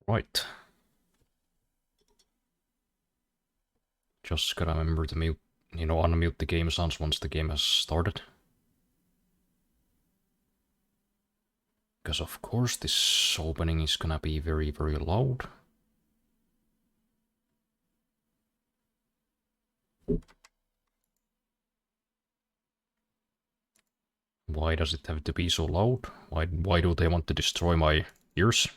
Right. Just gotta remember to mute, unmute the game sounds once the game has started. Because of course this opening is gonna be very, very loud. Why does it have to be so loud? Why do they want to destroy my ears?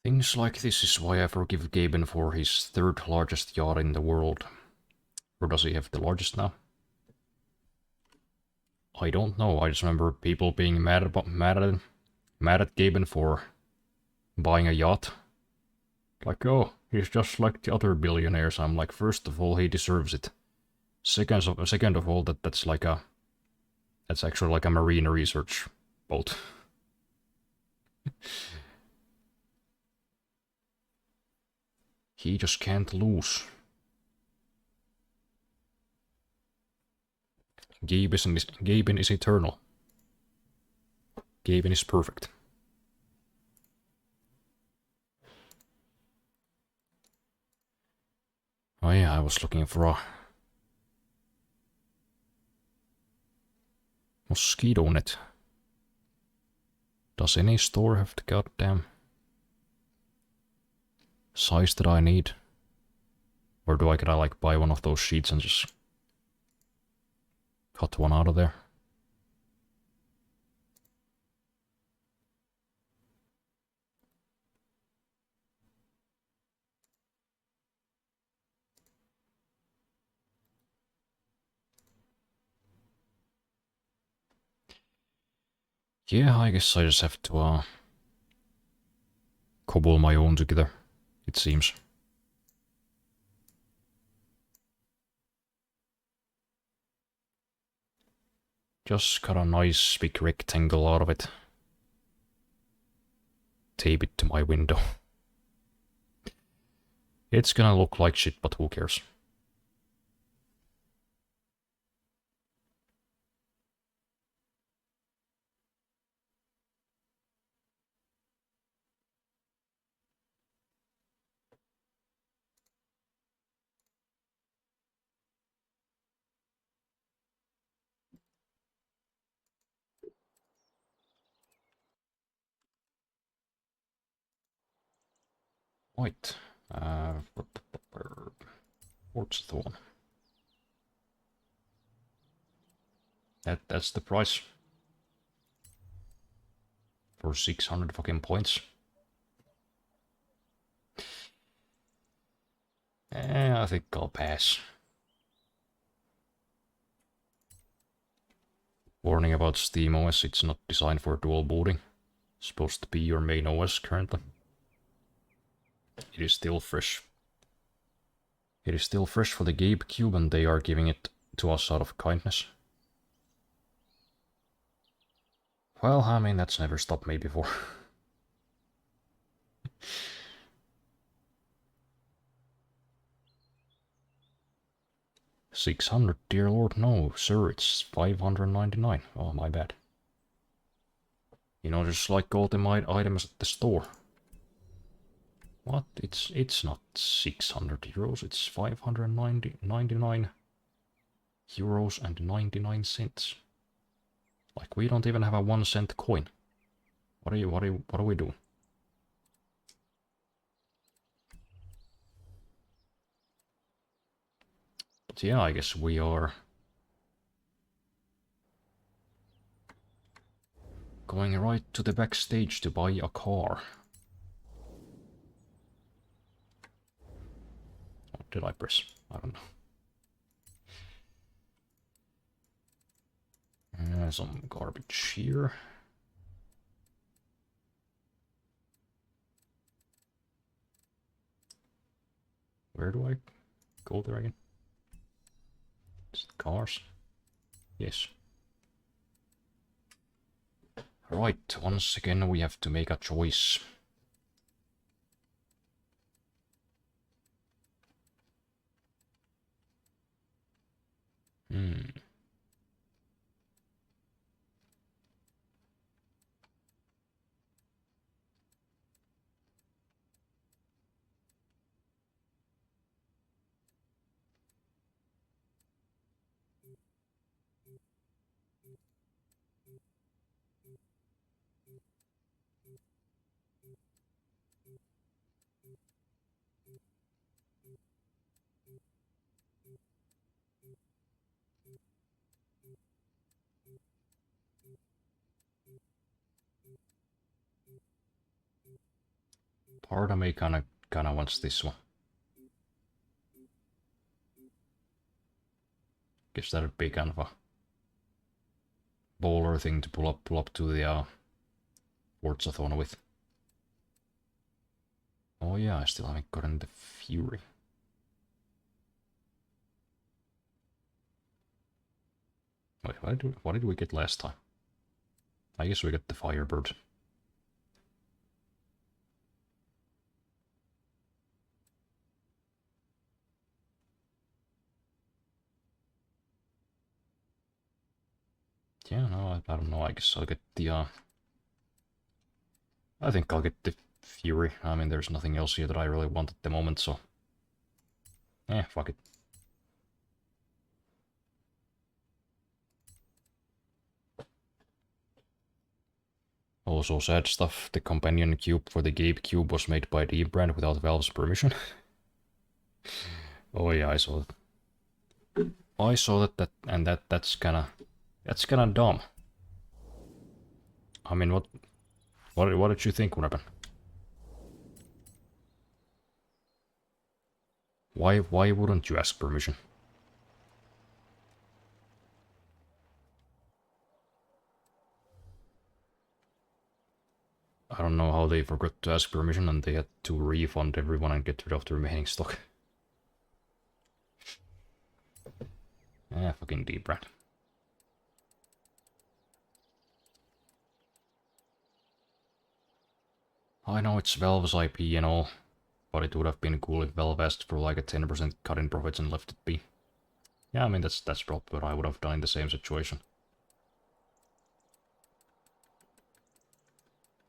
Things like this is why I forgive Gaben for his third largest yacht in the world. Or does he have the largest now? I don't know. I just remember people being mad at Gaben for buying a yacht. Like, oh, he's just like the other billionaires. I'm like, first of all, he deserves it. Second of all, that's actually like a marine research boat. He just can't lose. Gaben is eternal. Gaben is perfect. Oh yeah, I was looking for a mosquito net. Does any store have the goddamn size that I need? Or do I gotta like buy one of those sheets and just cut one out of there? Yeah, I guess I just have to cobble my own together, it seems. Just cut a nice big rectangle out of it. Tape it to my window. It's gonna look like shit, but who cares? Right. What's the one? That's the price. For 600 fucking points. I think I'll pass. Warning about SteamOS, it's not designed for dual booting. It's supposed to be your main OS currently. It is still fresh. It is still fresh for the GameCube and they are giving it to us out of kindness. Well, I mean, that's never stopped me before. 600, dear lord, no, sir, it's 599. Oh, my bad. Just like all the items at the store. What? It's not 600 euros, it's 599 euros and 99 cents. Like, we don't even have a 1 cent coin. What are we doing? But yeah, I guess we are going right to the backstage to buy a car. What did I press? I don't know. Some garbage here. Where do I go there again? It's Cars? Yes. Right, once again we have to make a choice. Part of me kinda wants this one. Guess that'd be kind of a baller thing to pull up to the Forzathon with. Oh yeah, I still haven't gotten the Fury. Wait, what did we get last time? I guess we got the Firebird. Yeah, no, I don't know. I guess I'll get the I think I'll get the Fury. I mean, there's nothing else here that I really want at the moment, so fuck it. Also sad stuff, the companion cube for the GameCube was made by Dbrand without Valve's permission. Oh yeah, I saw that. I saw that, and that's kinda dumb. I mean, what did you think would happen? Why wouldn't you ask permission? I don't know how they forgot to ask permission and they had to refund everyone and get rid of the remaining stock. Fucking Dbrand. I know it's Valve's IP and all, but it would have been cool if Valve asked for like a 10% cut in profits and left it be. Yeah, I mean, that's probably what I would have done in the same situation.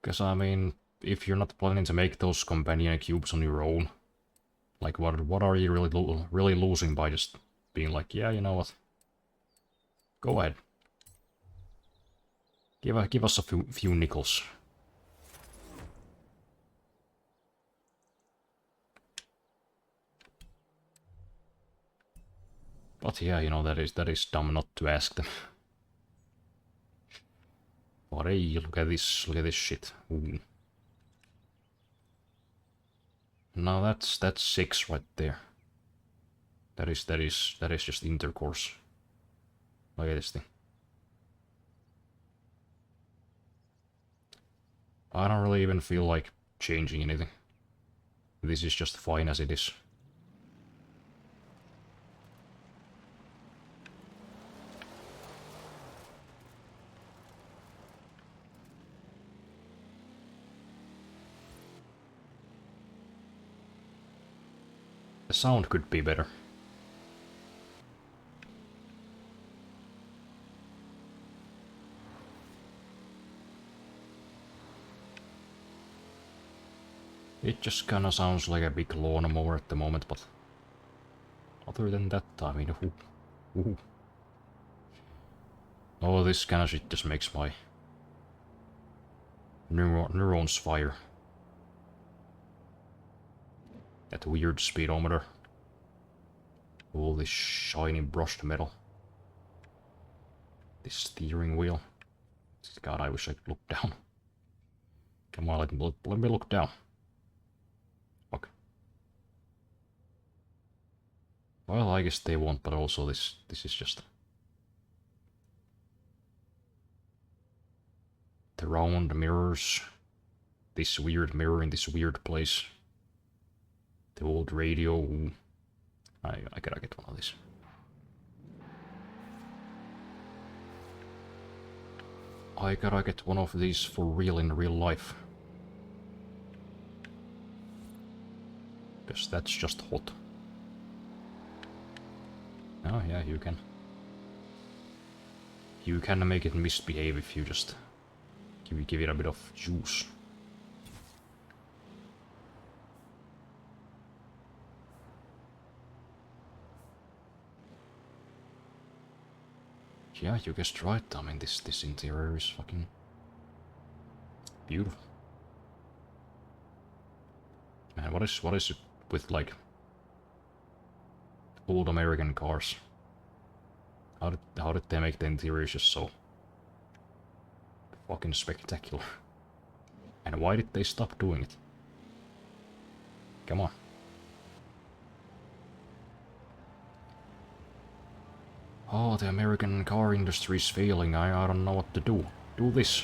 Because, I mean, if you're not planning to make those companion cubes on your own, like, what are you really losing by just being like, yeah, you know what? Go ahead. Give us a few nickels. But yeah, you know, that is dumb not to ask them. But hey, look at this shit. Ooh. Now that's 6 right there. That is just intercourse. Look at this thing. I don't really even feel like changing anything. This is just fine as it is. The sound could be better. It just kinda sounds like a big lawnmower at the moment, but other than that, I mean, ooh. Oh, this kind of shit just makes my neurons fire. That weird speedometer. All this shiny brushed metal. This steering wheel. God, I wish I could look down. Come on, let me look down. Fuck. Well, I guess they won't, but also this is just... The round mirrors. This weird mirror in this weird place. The old radio. I gotta get one of these. I gotta get one of these for real in real life. Because that's just hot. Oh yeah, you can. You can make it misbehave if you just give it a bit of juice. Yeah, you guessed right. I mean, this interior is fucking beautiful. Man, what is it with like old American cars? How did they make the interiors just so fucking spectacular? And why did they stop doing it? Come on. Oh, the American car industry is failing. I don't know what to do. Do this.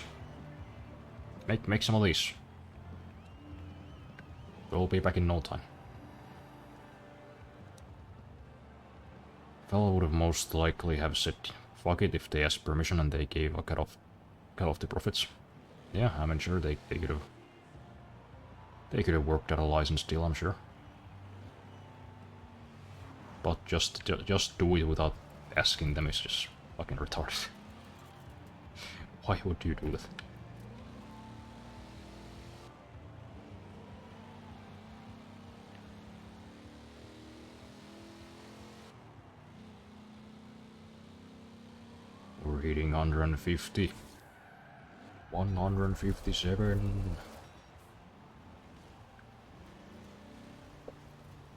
Make some of these. We'll be back in no time. Fellow would have most likely have said fuck it if they asked permission and they gave a cut off the profits. Yeah, I'm sure they could have worked out a license deal, I'm sure. But just do it without asking them is just fucking retarded. Why would you do that? We're hitting 150. 157.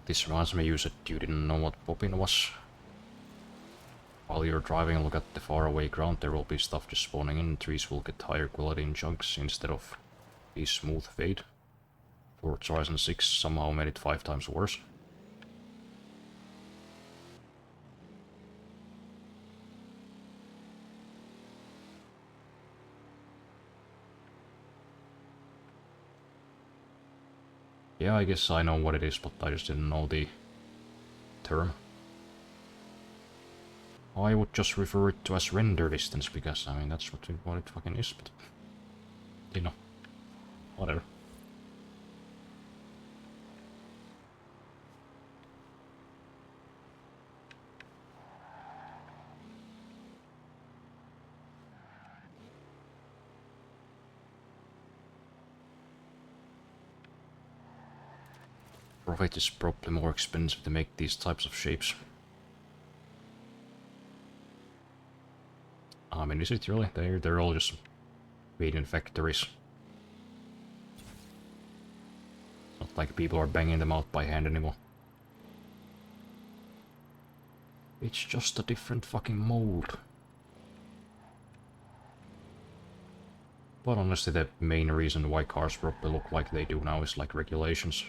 This reminds me, you said you didn't know what poppin' was. While you're driving, look at the faraway ground. There will be stuff just spawning in. Trees will get higher quality in chunks instead of a smooth fade. Forza Horizon 6 somehow made it 5 times worse. Yeah, I guess I know what it is, but I just didn't know the term. I would just refer it to as render distance, because, I mean, that's what it fucking is, but... You know. Whatever. Profit is probably more expensive to make these types of shapes. I mean, is it really? They're all just made in factories. It's not like people are banging them out by hand anymore. It's just a different fucking mold. But honestly, the main reason why cars probably look like they do now is like regulations.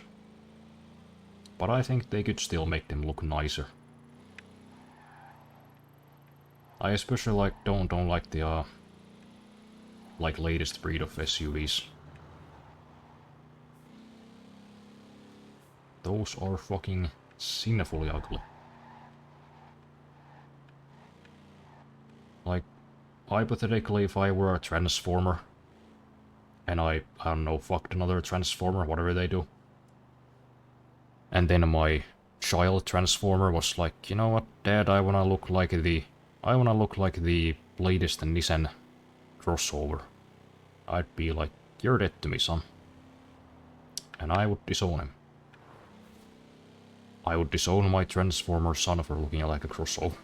But I think they could still make them look nicer. I especially don't like the like latest breed of SUVs. Those are fucking sinfully ugly. Like, hypothetically, if I were a Transformer, and I don't know, fucked another Transformer, whatever they do, and then my child Transformer was like, you know what, Dad, I wanna look like the latest Nissan crossover. I'd be like, you're dead to me, son. And I would disown him. I would disown my Transformer son for looking like a crossover.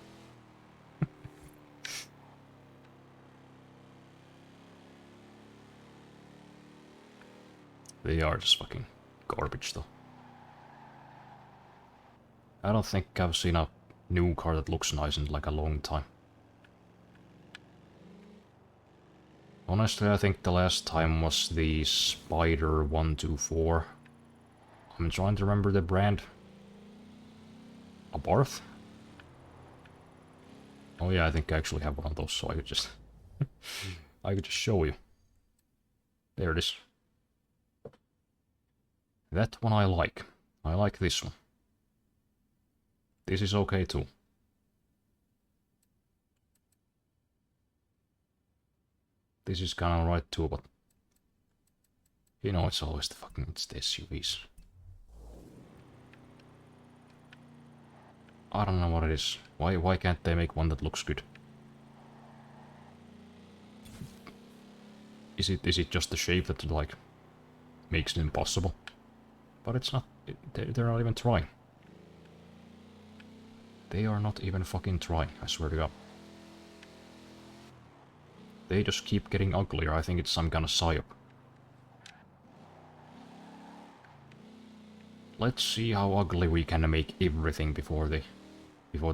They are just fucking garbage, though. I don't think I've seen a new car that looks nice in like a long time. Honestly, I think the last time was the Spider 124. I'm trying to remember the brand. Abarth? Oh yeah, I think I actually have one of those, so I could just... I could just show you. There it is. That one I like. I like this one. This is okay too. This is kinda alright too, but... You know, it's always the fucking... It's the SUVs. I don't know what it is. Why can't they make one that looks good? Is it just the shape that, like, makes it impossible? But it's not... They're not even trying. They are not even fucking trying, I swear to God. They just keep getting uglier. I think it's some kind of psyop. Let's see how ugly we can make everything before the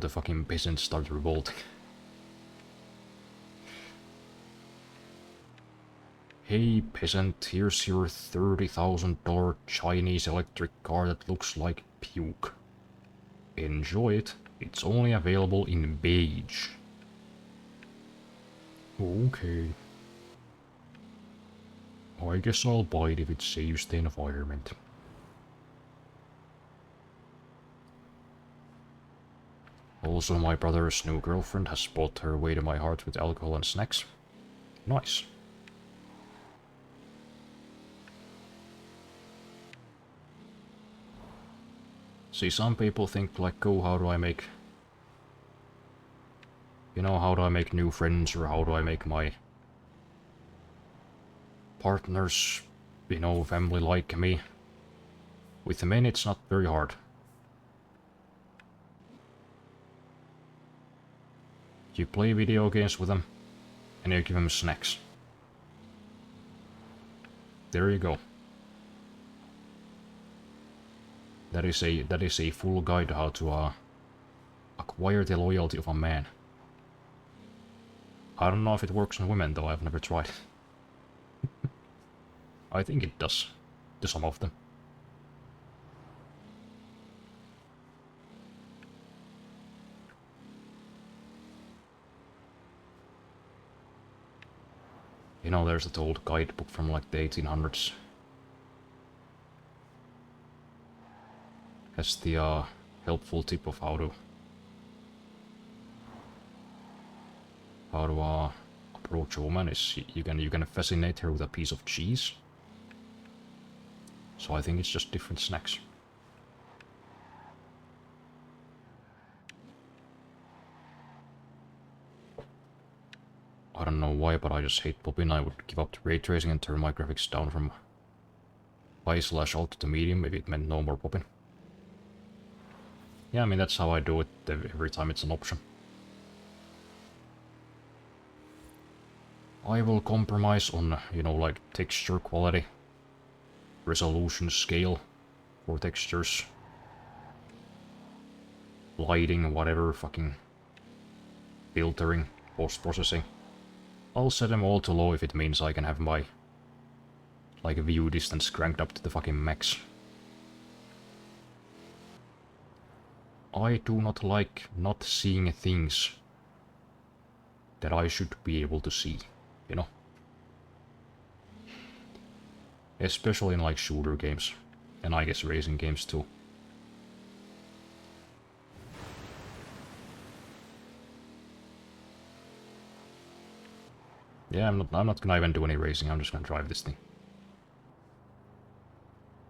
fucking peasants start revolting. Hey peasant, here's your $30,000 Chinese electric car that looks like puke. Enjoy it. It's only available in beige. Okay. I guess I'll buy it if it saves the environment. Also, my brother's new girlfriend has brought her way to my heart with alcohol and snacks. Nice. See, some people think like, oh, how do I make... You know, how do I make new friends, or how do I make my partners, you know, family like me? With men, it's not very hard. You play video games with them, and you give them snacks. There you go. That is a full guide to how to acquire the loyalty of a man. I don't know if it works on women though, I've never tried. I think it does, to some of them. You know, there's that old guidebook from like the 1800s. Has the helpful tip of how to approach a woman is you can fascinate her with a piece of cheese. So I think it's just different snacks. I don't know why, but I just hate popping. I would give up the ray tracing and turn my graphics down from high/alt to medium if it meant no more popping. Yeah, I mean that's how I do it every time it's an option. I will compromise on, you know, like texture quality, resolution scale for textures, lighting, whatever, fucking filtering, post-processing. I'll set them all to low if it means I can have my, like, view distance cranked up to the fucking max. I do not like not seeing things that I should be able to see, you know? Especially in like shooter games, and I guess racing games too. Yeah, I'm not gonna even do any racing, I'm just gonna drive this thing.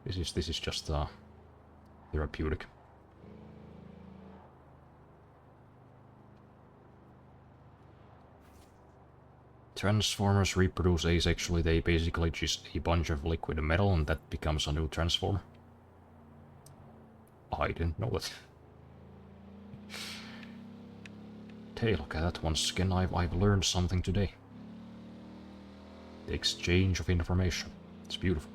This is just therapeutic. Transformers reproduce asexually. They basically just a bunch of liquid metal and that becomes a new transformer. I didn't know that. Hey, look at that once again. I've learned something today. The exchange of information. It's beautiful.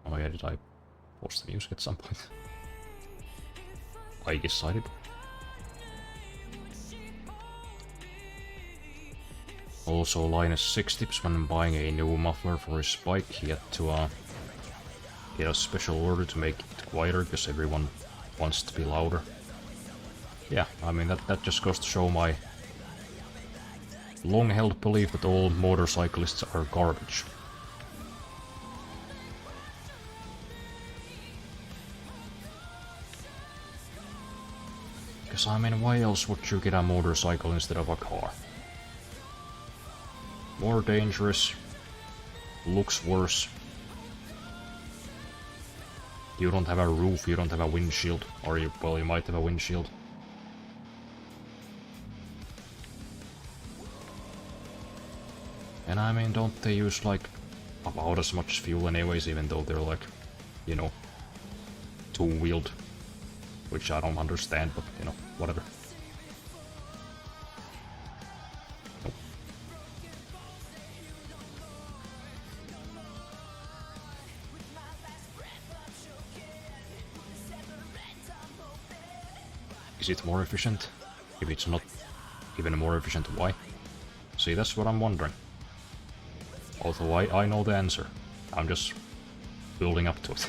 Oh yeah, did I pause the music at some point? I guess I did. Also, Linus 6 tips when buying a new muffler for his bike, he had to get a special order to make it quieter because everyone wants to be louder. Yeah, I mean that just goes to show my long-held belief that all motorcyclists are garbage. Because I mean, why else would you get a motorcycle instead of a car? More dangerous. Looks worse. You don't have a roof, you don't have a windshield. Or you, well, you might have a windshield. And I mean, don't they use like about as much fuel anyways, even though they're like, you know, two-wheeled. Which I don't understand, but you know, whatever. Nope. Is it more efficient? If it's not even more efficient, why? See, that's what I'm wondering. Although I know the answer. I'm just building up to it.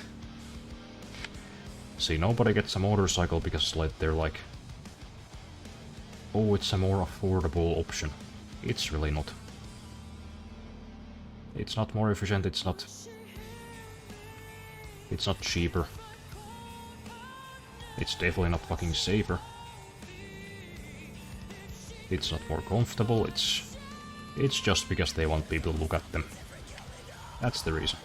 See, nobody gets a motorcycle because like, they're like, oh, it's a more affordable option. It's really not. It's not more efficient, it's not cheaper. It's definitely not fucking safer. It's not more comfortable, it's just because they want people to look at them. That's the reason.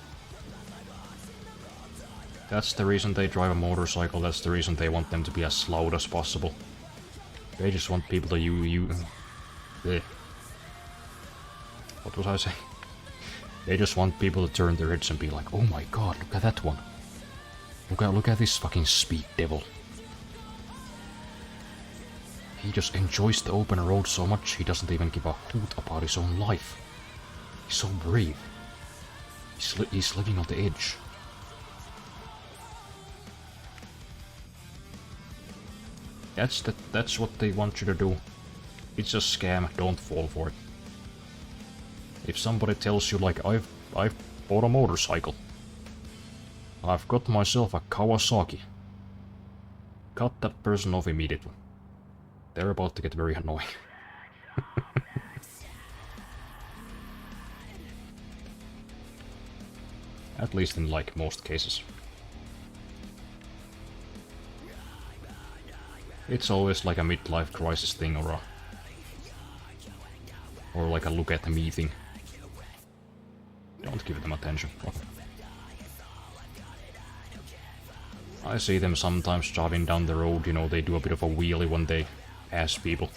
That's the reason they drive a motorcycle, that's the reason they want them to be as loud as possible. They just want people to What was I saying? They just want people to turn their heads and be like, oh my god, look at that one. Look at this fucking speed devil. He just enjoys the open road so much he doesn't even give a hoot about his own life. He's so brave. He's living on the edge. That's what they want you to do. It's a scam, don't fall for it. If somebody tells you like, I've bought a motorcycle. I've got myself a Kawasaki. Cut that person off immediately. They're about to get very annoying. At least in like most cases. It's always like a midlife crisis thing or like a look at me thing. Don't give them attention. I see them sometimes driving down the road, you know, they do a bit of a wheelie when they pass people.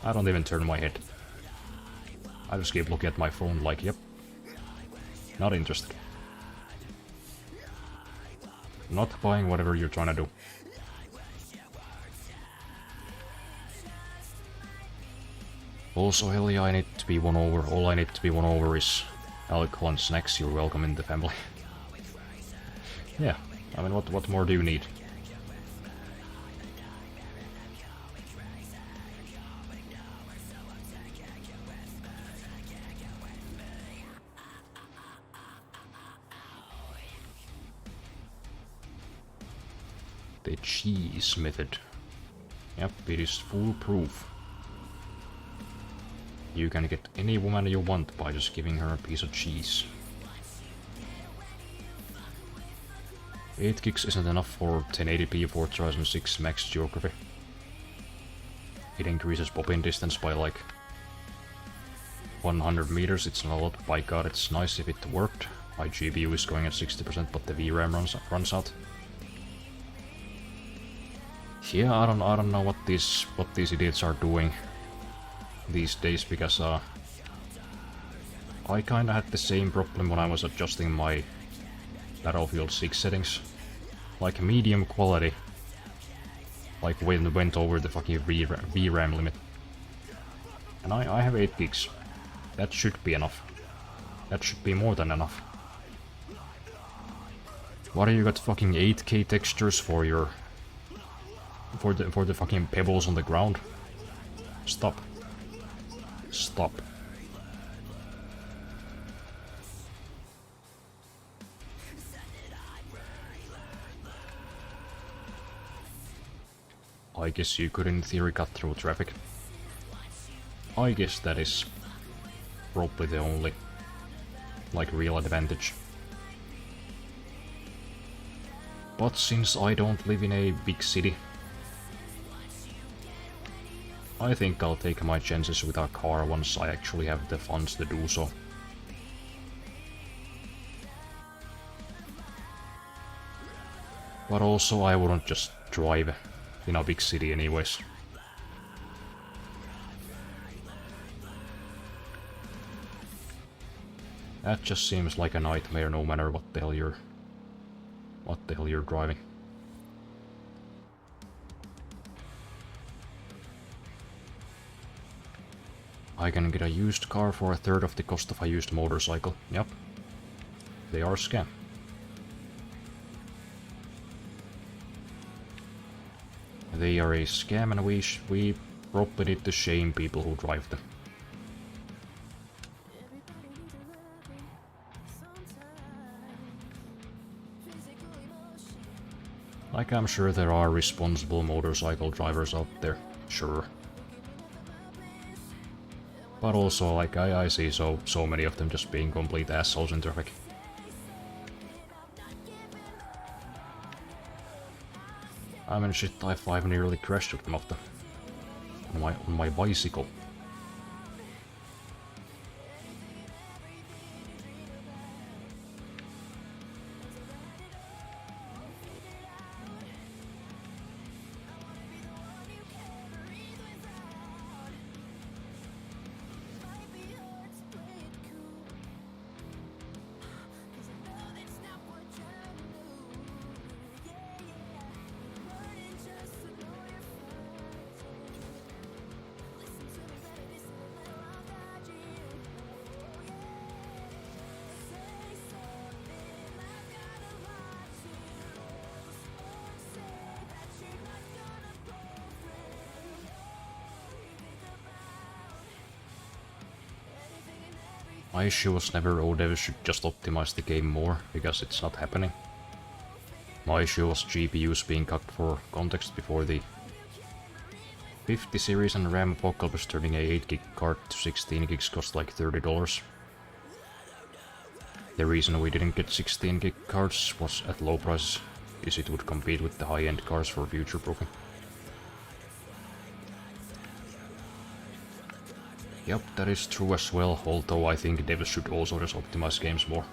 I don't even turn my head. I just keep looking at my phone like, yep. Not interested. Not buying whatever you're trying to do. Also, hell yeah, I need to be won over. All I need to be won over is alcohol and snacks. You're welcome in the family. Yeah, I mean, what more do you need? The cheese method. Yep, it is foolproof. You can get any woman you want by just giving her a piece of cheese. 8 gigs isn't enough for 1080p 4006 max geography. It increases pop-in distance by like 100 meters, it's not a lot. By god, it's nice if it worked. My GPU is going at 60%, but the VRAM runs out. Yeah, I don't know what these idiots are doing these days, because I kinda had the same problem when I was adjusting my Battlefield 6 settings. Like medium quality, like went over the fucking VRAM limit. And I have 8 gigs. That should be enough. That should be more than enough. What do you got fucking 8K textures for your for the fucking pebbles on the ground? Stop. Stop. I guess you could in theory cut through traffic. I guess that is probably the only like real advantage. But since I don't live in a big city, I think I'll take my chances with our car once I actually have the funds to do so. But also I wouldn't just drive in a big city anyways. That just seems like a nightmare no matter what the hell you're driving. I can get a used car for a third of the cost of a used motorcycle. Yep. They are a scam. They are a scam and we probably need to shame people who drive them. Like, I'm sure there are responsible motorcycle drivers out there, sure. But also, like, I see so many of them just being complete assholes in traffic. I mean, shit, I've nearly crashed with them on my bicycle. My issue was never, oh, devs should just optimize the game more, because it's not happening. My issue was GPUs being cut for context before the 50 series and RAM Apocalypse turning a 8 gig card to 16 gigs cost like $30. The reason we didn't get 16 gig cards was at low prices, is it would compete with the high-end cards for future proofing. Yep, that is true as well, although I think devs should also just optimize games more.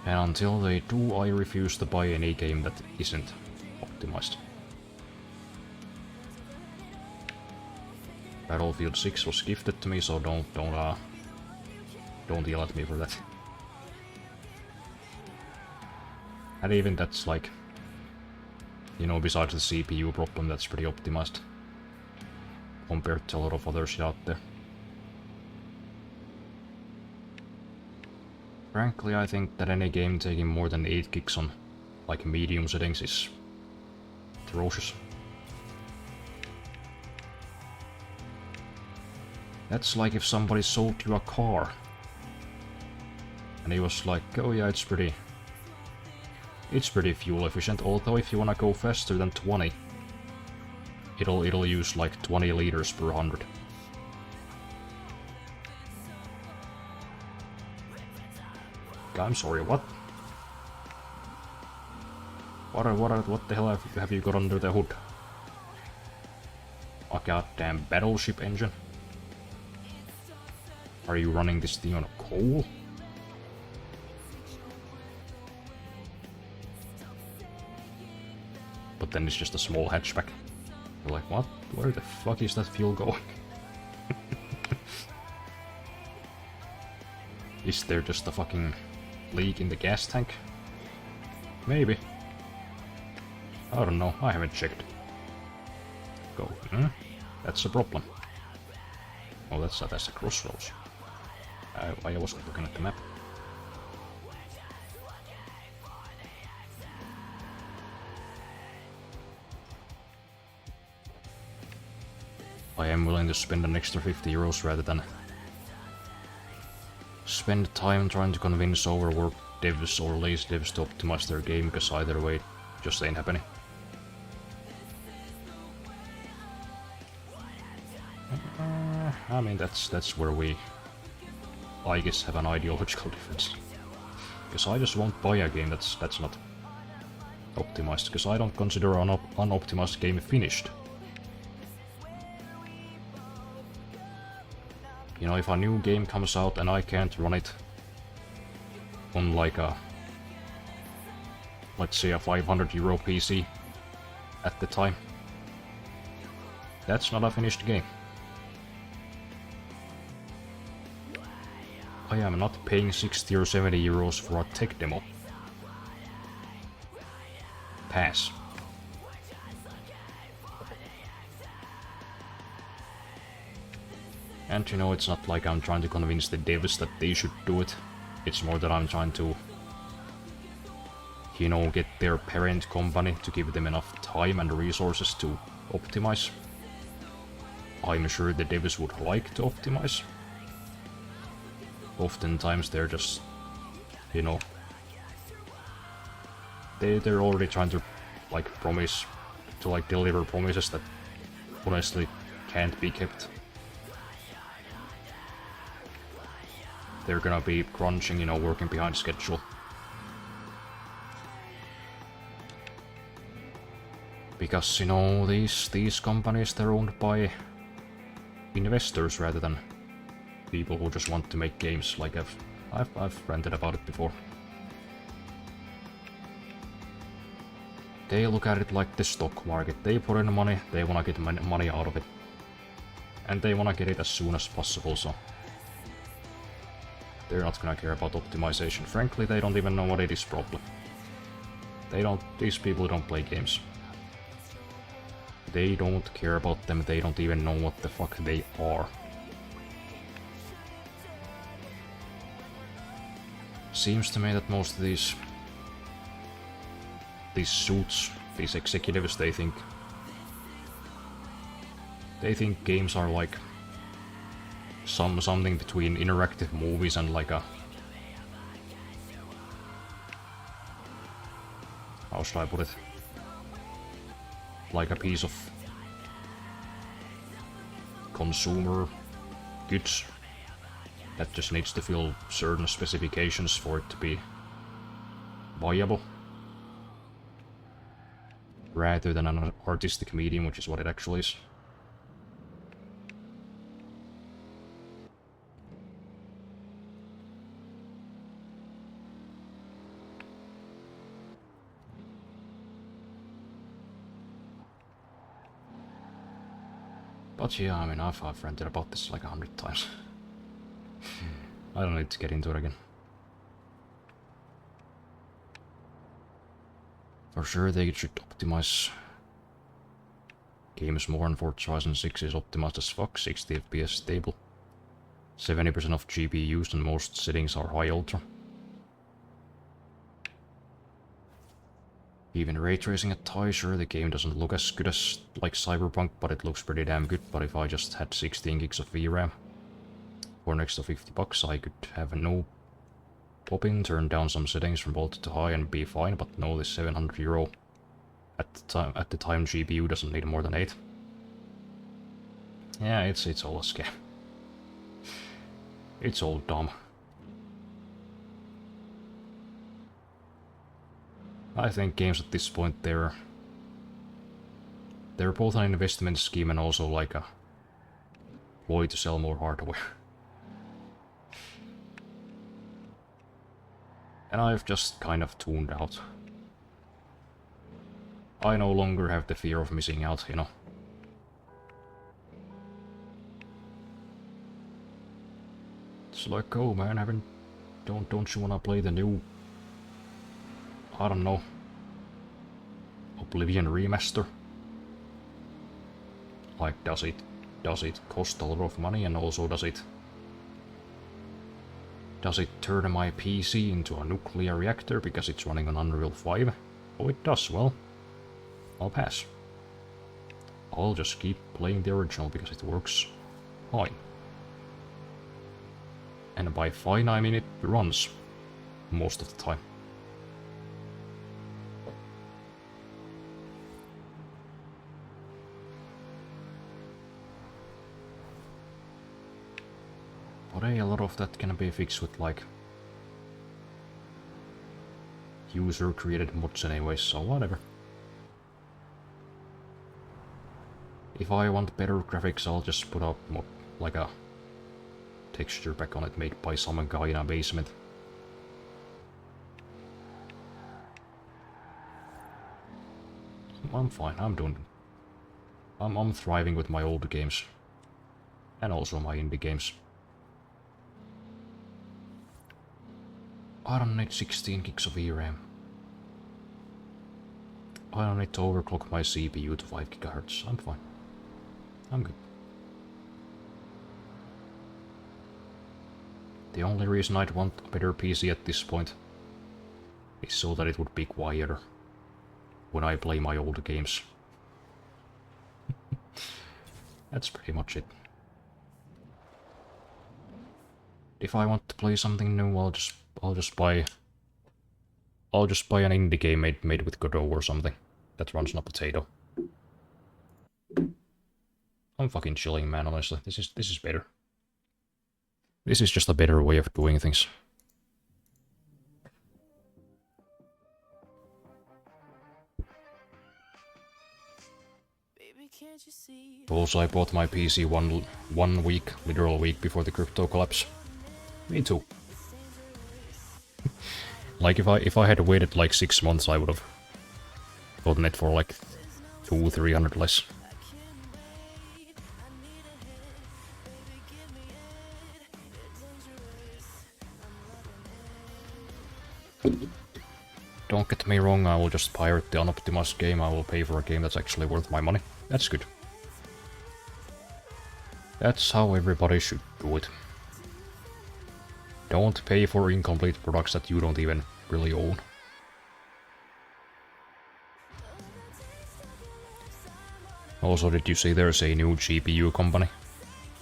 And until they do, I refuse to buy any game that isn't optimized. Battlefield 6 was gifted to me, so don't yell at me for that. And even that's like, you know, besides the CPU problem, that's pretty optimized compared to a lot of other shit out there. Frankly, I think that any game taking more than 8 gigs on like medium settings is atrocious. That's like if somebody sold you a car and he was like, oh yeah, it's pretty fuel efficient, although if you wanna go faster than 20, it'll use like 20 liters per 100. I'm sorry, what? What the hell have you got under the hood? A goddamn battleship engine? Are you running this thing on coal? But then it's just a small hatchback. You're like, what? Where the fuck is that fuel going? Is there just a fucking leak in the gas tank? Maybe. I don't know, I haven't checked. Go, that's a problem. Oh, that's a crossroads. I wasn't looking at the map. I am willing to spend an extra 50 euros rather than spend time trying to convince overworked devs or lazy devs to optimize their game, because either way, it just ain't happening. I mean, that's where we, I guess, have an ideological difference. Because I just won't buy a game that's not optimized, because I don't consider an unoptimized game finished. You know, if a new game comes out and I can't run it on like a, let's say a €500 PC at the time, that's not a finished game. I am not paying 60 or 70 euros for a tech demo. Pass. And you know, it's not like I'm trying to convince the devs that they should do it. It's more that I'm trying to, you know, get their parent company to give them enough time and resources to optimize. I'm sure the devs would like to optimize. Oftentimes they're just, you know, they're already trying to like promise, to like deliver promises that honestly can't be kept. They're gonna be crunching, you know, working behind schedule. Because, you know, these companies, they're owned by investors rather than people who just want to make games. Like I've ranted about it before. They look at it like the stock market. They put in money, they wanna get money out of it. And they wanna get it as soon as possible, so they're not gonna care about optimization. Frankly, they don't even know what it is probably. These people don't play games. They don't care about them, they don't even know what the fuck they are. Seems to me that most of these suits, these executives, they think games are like something between interactive movies and like a, how should I put it? Like a piece of consumer goods that just needs to fill certain specifications for it to be viable, rather than an artistic medium, which is what it actually is. But yeah, I mean, I've ranted about this like 100 times. I don't need to get into it again. For sure, they should optimize games more, and Forza Horizon 6 is optimized as fuck, 60 FPS stable. 70% of GPUs and most settings are high ultra. Even ray tracing at high, sure, the game doesn't look as good as like Cyberpunk, but it looks pretty damn good. But if I just had 16 gigs of VRAM for an extra $50, I could have no pop-in, turn down some settings from volt to high and be fine. But no, this €700 at the time GPU doesn't need more than 8. Yeah, it's all a scam. It's all dumb. I think games at this point, they're both an investment scheme and also like a ploy to sell more hardware. And I've just kind of tuned out. I no longer have the fear of missing out, you know. It's like, oh man, don't you wanna play the new, I don't know, Oblivion remaster? Like, does it cost a lot of money, and also does it turn my PC into a nuclear reactor because it's running on Unreal 5? Oh, it does. Well, I'll pass. I'll just keep playing the original because it works fine. And by fine I mean it runs most of the time. But hey, a lot of that can be fixed with like user-created mods anyway, so whatever. If I want better graphics, I'll just put up like a texture pack on it made by some guy in a basement. I'm fine, I'm thriving with my old games. And also my indie games. I don't need 16 gigs of VRAM. I don't need to overclock my CPU to 5 GHz. I'm fine. I'm good. The only reason I'd want a better PC at this point is so that it would be quieter when I play my old games. That's pretty much it. If I want to play something new, I'll just buy an indie game made with Godot or something that runs on a potato. I'm fucking chilling, man, honestly. This is better. This is just a better way of doing things. Also, I bought my PC one week, literal week before the crypto collapse. Me too. Like if I had waited like 6 months, I would have gotten it for like 200-300 less. Don't get me wrong, I will just pirate the unoptimized game. I will pay for a game that's actually worth my money. That's good. That's how everybody should do it. Don't pay for incomplete products that you don't even really own. Also, did you see there's a new GPU company?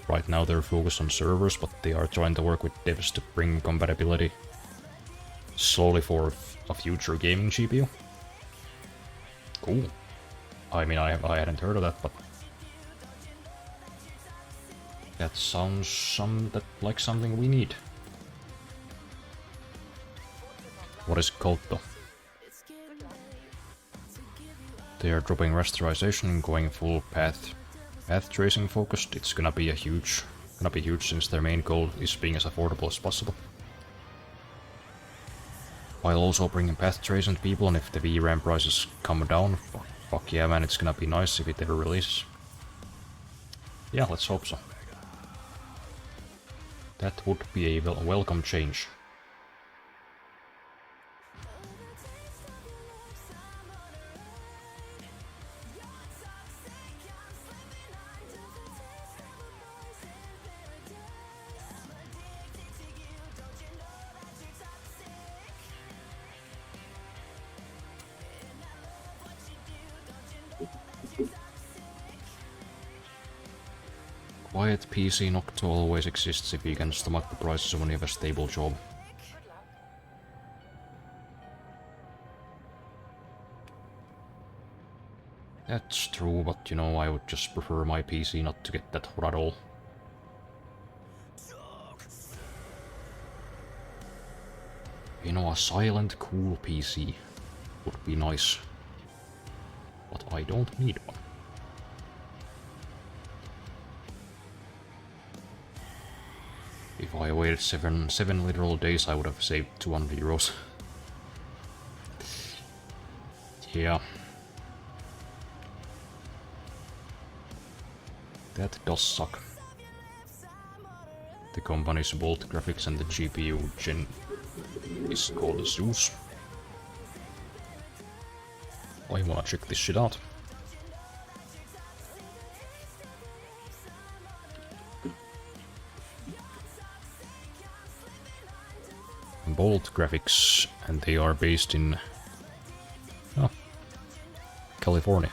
Right now they're focused on servers, but they are trying to work with devs to bring compatibility solely for a future gaming GPU. Cool. I mean, I hadn't heard of that, but that sounds like something we need. What is it called though? They are dropping rasterization and going full path tracing focused. It's gonna be huge since their main goal is being as affordable as possible. While also bringing path tracing to people, and if the VRAM prices come down, fuck yeah man, it's gonna be nice if it ever releases. Yeah, let's hope so. That would be a welcome change. Quiet PC Nocto always exists if you can stomach the prices when you have a stable job. That's true, but you know, I would just prefer my PC not to get that hot at all. You know, a silent, cool PC would be nice. But I don't need one. If I waited seven literal days, I would have saved 200 euros. Yeah. That does suck. The company's Bolt graphics and the GPU gen is called Zeus. I wanna check this shit out. Bolt graphics, and they are based in California.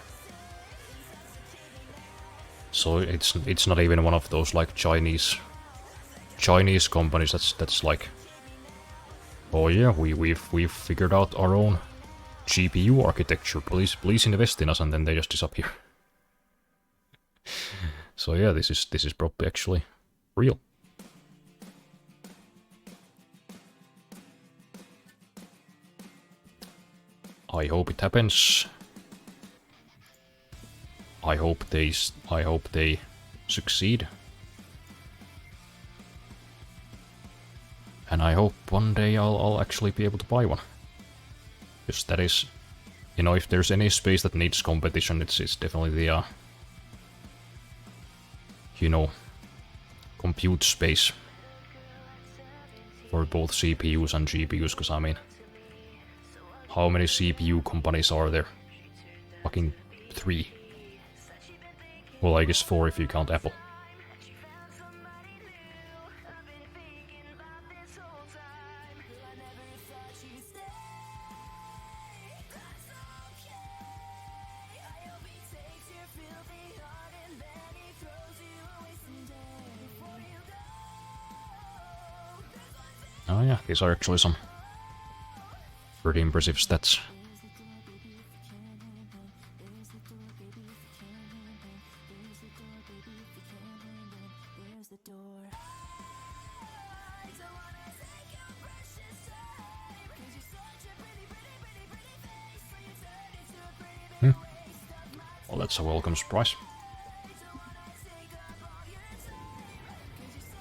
So it's not even one of those like Chinese companies that's like, oh yeah, we've figured out our own GPU architecture. Please invest in us, and then they just disappear. So yeah, this is probably actually real. I hope it happens. I hope they succeed. And I hope one day I'll actually be able to buy one. Because that is, you know, if there's any space that needs competition, it's definitely the, you know, compute space for both CPUs and GPUs, because I mean, how many CPU companies are there? Fucking 3. Well, I guess 4 if you count Apple. Oh yeah, these are actually some pretty impressive stats. Well, that's a welcome surprise.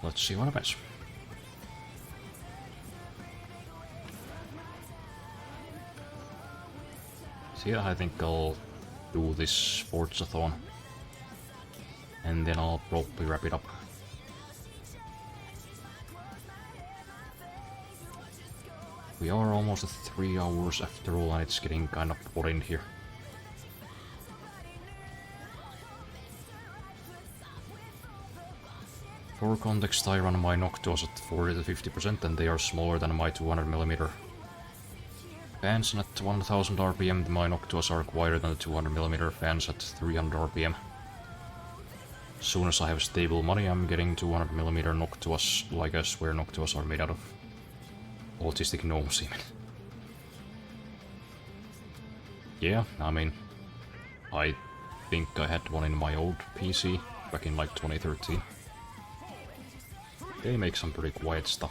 Let's see what happens. So yeah, I think I'll do this Forzathon. And then I'll probably wrap it up. We are almost at 3 hours after all, and it's getting kind of boring here. For context, I run my Noctuas at 40 to 50% and they are smaller than my 200mm fans, and at 1000 RPM my Noctuas are quieter than the 200mm fans at 300 RPM. As soon as I have stable money, I'm getting 200mm Noctuas, like I swear Noctuas are made out of autistic gnome semen. Yeah, I mean, I think I had one in my old PC back in like 2013. They make some pretty quiet stuff.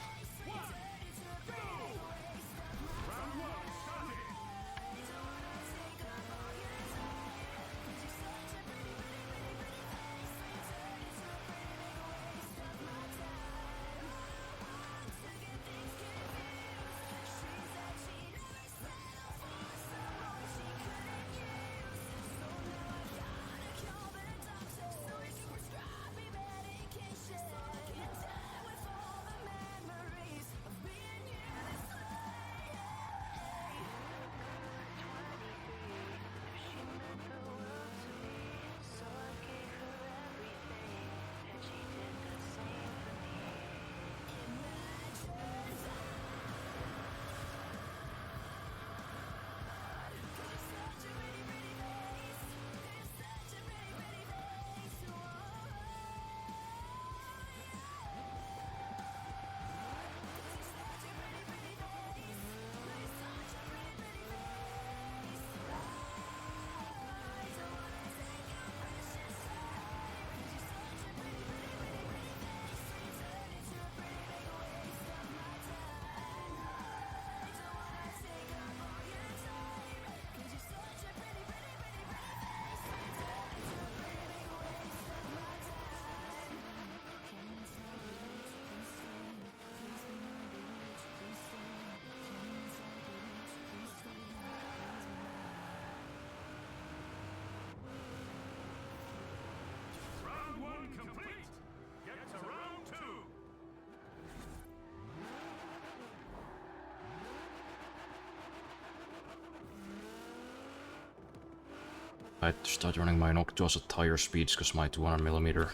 I had to start running my Noctuas at higher speeds because my 200mm.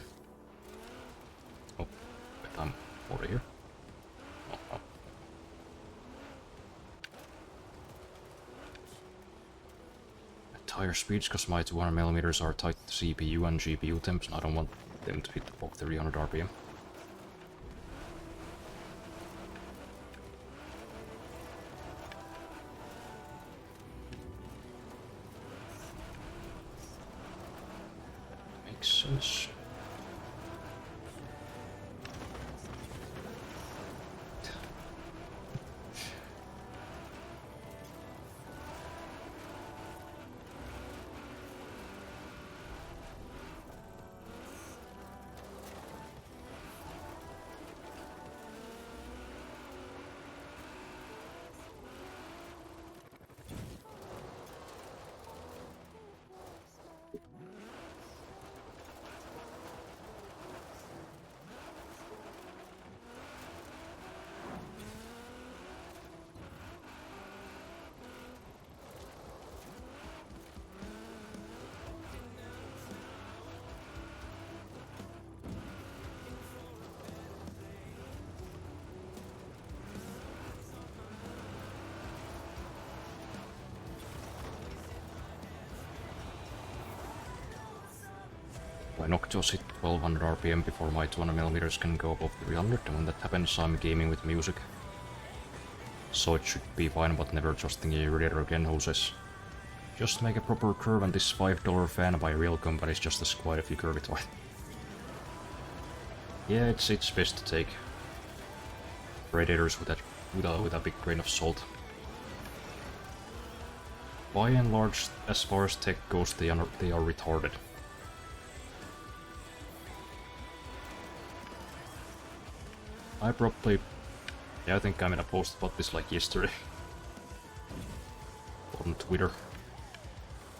Oh, I'm over here. Oh. At higher speeds because my 200mm are tight to CPU and GPU temps, and I don't want them to hit above 300 RPM. Makes sense. My Noctios hit 1200 RPM before my 200mm can go above 300, and when that happens I'm gaming with music. So it should be fine, but never trusting a radiator again, who says, just make a proper curve and this $5 fan by a real company is just as quiet if you curve it right. Yeah, it's best to take radiators with a big grain of salt. By and large, as far as tech goes, they are retarded. I think I made a post about this like yesterday on Twitter.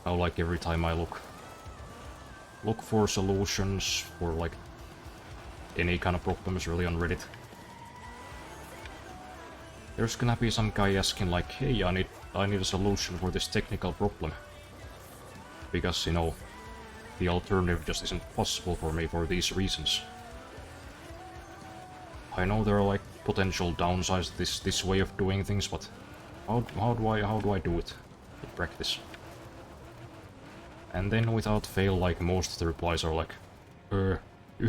How like every time I look for solutions for like any kind of problems really on Reddit, there's gonna be some guy asking like, hey, I need a solution for this technical problem. Because, you know, the alternative just isn't possible for me for these reasons. I know there are like potential downsides to this way of doing things, but how do I do it in practice? And then without fail, like most of the replies are like, you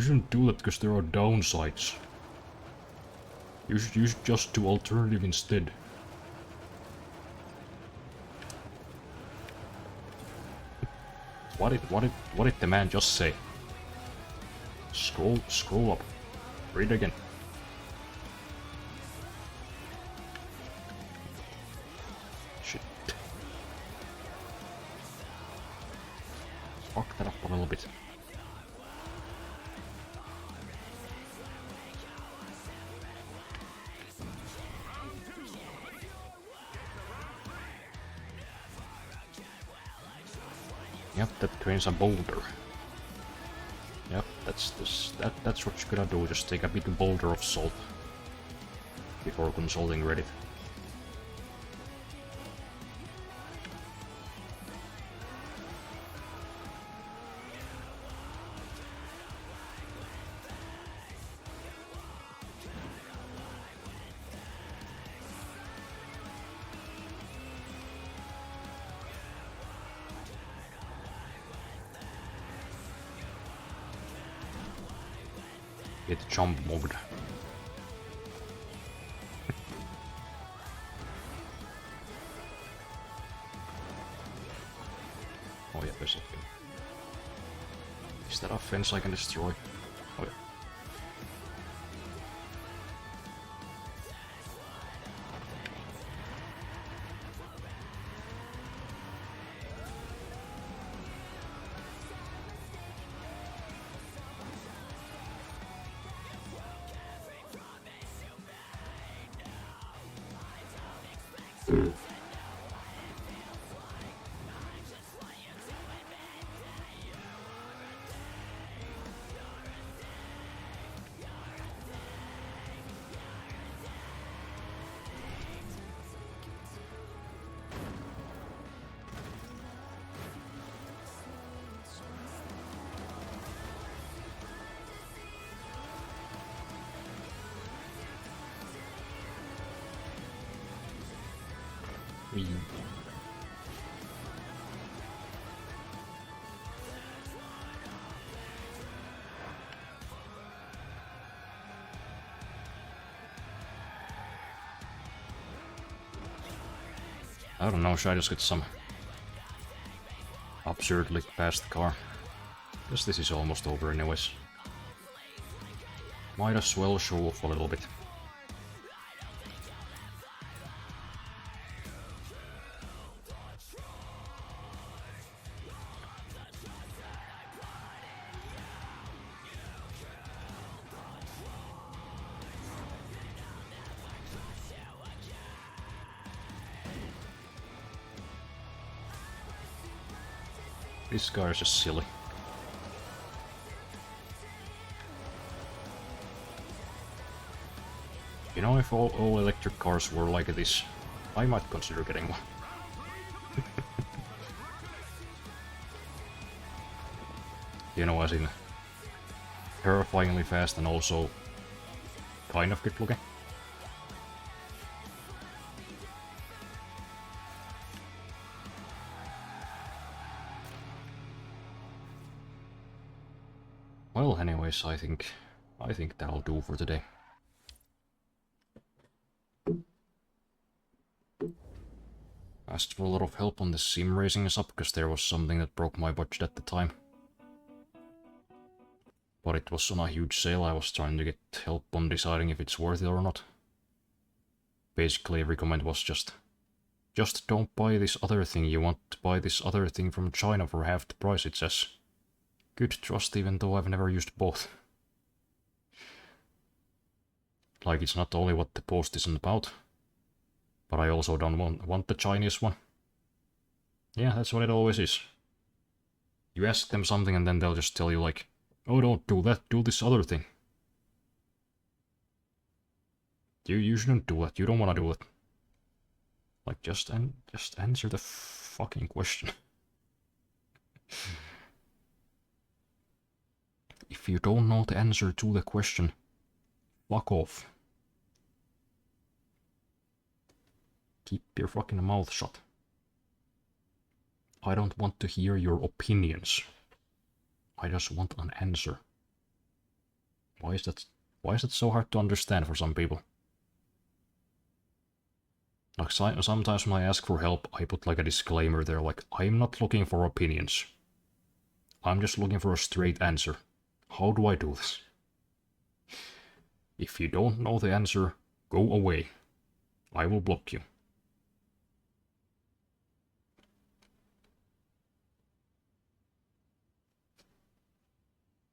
shouldn't do that because there are downsides. You should just do alternative instead. What did the man just say? Scroll up. Read again. Shit. Fuck that up a little bit. Yep, that train's a boulder. Yep, that's what you're gonna do, just take a big boulder of salt before consulting Reddit. Hit jump mode. Oh yeah, there's a thing. Is that a fence I can destroy? Oh yeah. I don't know, should I just get some absurdly fast car? Guess this is almost over anyways. Might as well show off a little bit. This guy is just silly. You know, if all electric cars were like this, I might consider getting one. You know, as in terrifyingly fast and also kind of good looking. Well, anyways, I think that'll do for today. Asked for a lot of help on the sim raising us up, because there was something that broke my budget at the time. But it was on a huge sale. I was trying to get help on deciding if it's worth it or not. Basically, every comment was just don't buy this other thing. You want to buy this other thing from China for half the price, it says. Good trust, even though I've never used both. Like, it's not only what the post isn't about, but I also don't want the Chinese one. Yeah, that's what it always is. You ask them something and then they'll just tell you like, oh, don't do that, do this other thing. You shouldn't do that, you don't want to do it. Like, just answer the fucking question. If you don't know the answer to the question, fuck off. Keep your fucking mouth shut. I don't want to hear your opinions. I just want an answer. Why is that so hard to understand for some people? Like, sometimes when I ask for help, I put like a disclaimer there, like, I'm not looking for opinions. I'm just looking for a straight answer. How do I do this? If you don't know the answer, go away. I will block you.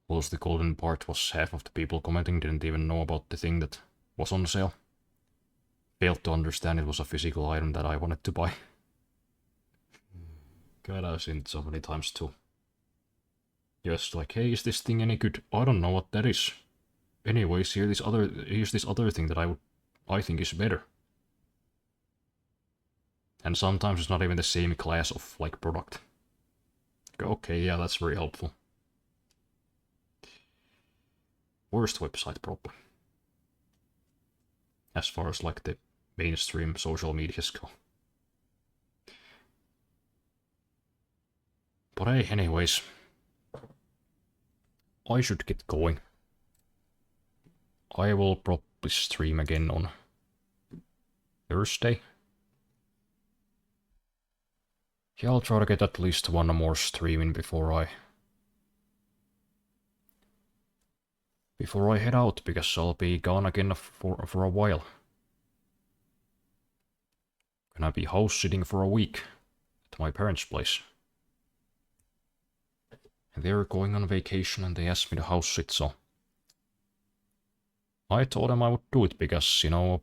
Also, the golden part was half of the people commenting didn't even know about the thing that was on sale. Failed to understand it was a physical item that I wanted to buy. God, I've seen it so many times too. Just like, hey, is this thing any good? I don't know what that is. Anyways, here's this other thing that I think is better. And sometimes it's not even the same class of like product. Okay, yeah, that's very helpful. Worst website probably. As far as like the mainstream social medias go. But hey, anyways, I should get going. I will probably stream again on Thursday. Yeah, I'll try to get at least one more stream in before I head out, because I'll be gone again for a while. Gonna be house sitting for a week at my parents' place. And they're going on vacation and they asked me to house sit, so I told them I would do it because, you know,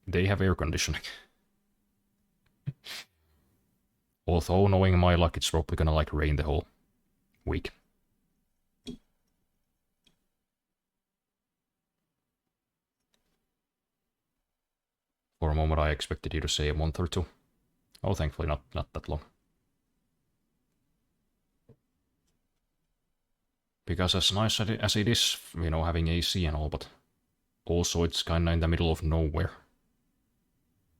they have air conditioning. Although, knowing my luck, it's probably gonna like rain the whole week. For a moment I expected you to say a month or two. Oh, thankfully not that long. Because as nice as it is, you know, having AC and all, but also it's kinda in the middle of nowhere.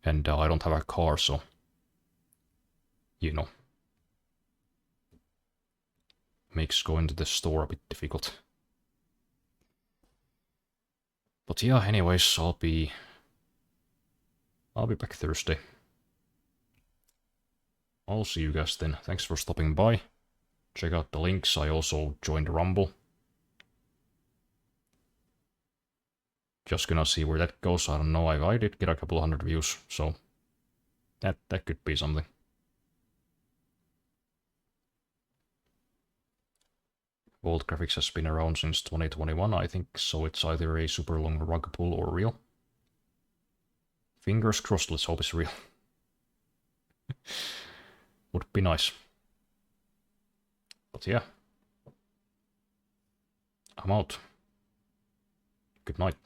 And I don't have a car, so, you know, makes going to the store a bit difficult. But yeah, anyways, I'll be back Thursday. I'll see you guys then. Thanks for stopping by. Check out the links. I also joined Rumble. Just gonna see where that goes. I don't know. I did get a couple hundred views, so that could be something. Vault Graphics has been around since 2021, I think, so it's either a super long rug pull or real. Fingers crossed, let's hope it's real. Would be nice. But yeah. I'm out. Good night.